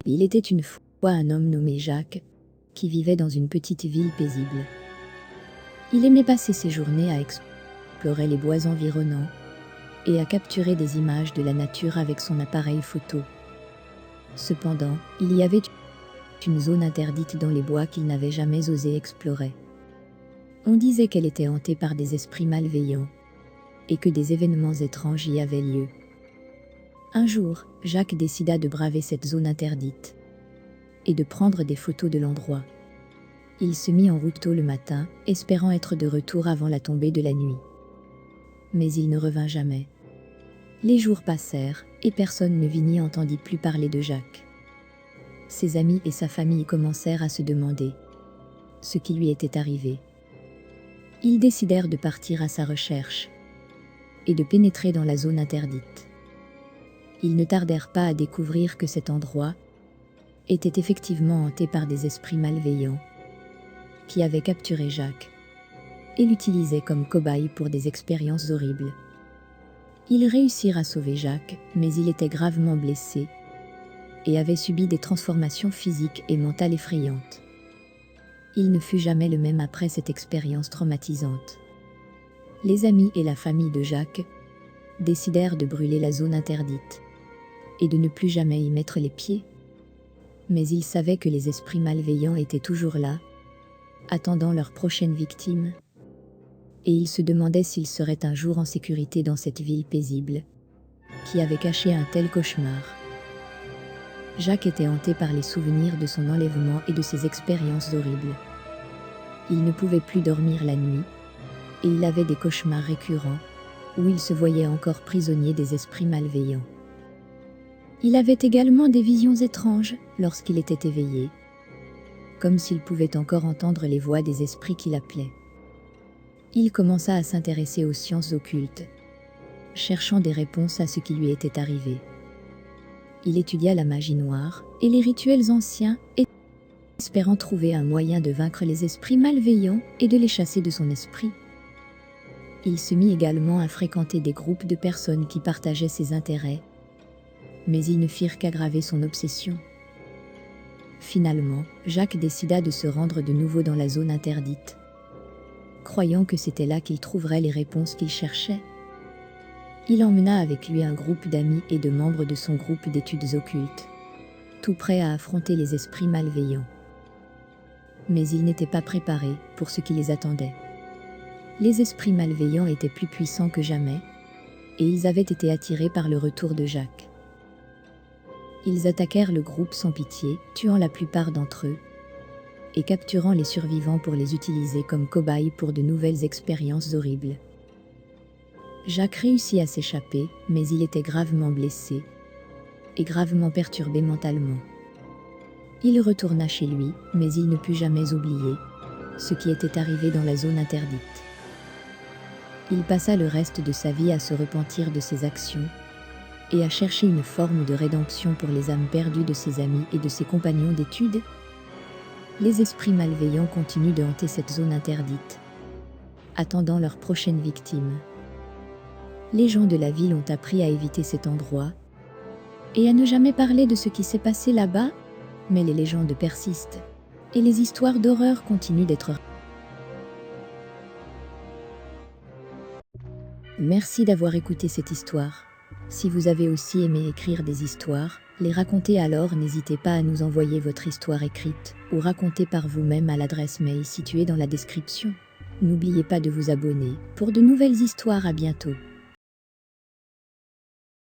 Il était une fois un homme nommé Jacques, qui vivait dans une petite ville paisible. Il aimait passer ses journées à explorer les bois environnants et à capturer des images de la nature avec son appareil photo. Cependant, il y avait une zone interdite dans les bois qu'il n'avait jamais osé explorer. On disait qu'elle était hantée par des esprits malveillants et que des événements étranges y avaient lieu. Un jour, Jacques décida de braver cette zone interdite et de prendre des photos de l'endroit. Il se mit en route tôt le matin, espérant être de retour avant la tombée de la nuit. Mais il ne revint jamais. Les jours passèrent, et personne ne vit ni entendit plus parler de Jacques. Ses amis et sa famille commencèrent à se demander ce qui lui était arrivé. Ils décidèrent de partir à sa recherche et de pénétrer dans la zone interdite. Ils ne tardèrent pas à découvrir que cet endroit était effectivement hanté par des esprits malveillants qui avaient capturé Jacques et l'utilisaient comme cobaye pour des expériences horribles. Ils réussirent à sauver Jacques, mais il était gravement blessé et avait subi des transformations physiques et mentales effrayantes. Il ne fut jamais le même après cette expérience traumatisante. Les amis et la famille de Jacques décidèrent de brûler la zone interdite et de ne plus jamais y mettre les pieds. Mais ils savaient que les esprits malveillants étaient toujours là, attendant leur prochaine victime, et ils se demandaient s'ils seraient un jour en sécurité dans cette ville paisible, qui avait caché un tel cauchemar. Jacques était hanté par les souvenirs de son enlèvement et de ses expériences horribles. Il ne pouvait plus dormir la nuit, et il avait des cauchemars récurrents, où il se voyait encore prisonnier des esprits malveillants. Il avait également des visions étranges lorsqu'il était éveillé, comme s'il pouvait encore entendre les voix des esprits qui l'appelaient. Il commença à s'intéresser aux sciences occultes, cherchant des réponses à ce qui lui était arrivé. Il étudia la magie noire et les rituels anciens, espérant trouver un moyen de vaincre les esprits malveillants et de les chasser de son esprit. Il se mit également à fréquenter des groupes de personnes qui partageaient ses intérêts, mais ils ne firent qu'aggraver son obsession. Finalement, Jacques décida de se rendre de nouveau dans la zone interdite, croyant que c'était là qu'il trouverait les réponses qu'il cherchait. Il emmena avec lui un groupe d'amis et de membres de son groupe d'études occultes, tout prêts à affronter les esprits malveillants. Mais ils n'étaient pas préparés pour ce qui les attendait. Les esprits malveillants étaient plus puissants que jamais, et ils avaient été attirés par le retour de Jacques. Ils attaquèrent le groupe sans pitié, tuant la plupart d'entre eux, et capturant les survivants pour les utiliser comme cobayes pour de nouvelles expériences horribles. Jacques réussit à s'échapper, mais il était gravement blessé et gravement perturbé mentalement. Il retourna chez lui, mais il ne put jamais oublier ce qui était arrivé dans la zone interdite. Il passa le reste de sa vie à se repentir de ses actions et à chercher une forme de rédemption pour les âmes perdues de ses amis et de ses compagnons d'études. Les esprits malveillants continuent de hanter cette zone interdite, attendant leur prochaine victime. Les gens de la ville ont appris à éviter cet endroit et à ne jamais parler de ce qui s'est passé là-bas, mais les légendes persistent et les histoires d'horreur continuent d'être. Merci d'avoir écouté cette histoire. Si vous avez aussi aimé écrire des histoires, les raconter, alors n'hésitez pas à nous envoyer votre histoire écrite ou racontée par vous-même à l'adresse mail située dans la description. N'oubliez pas de vous abonner pour de nouvelles histoires. À bientôt.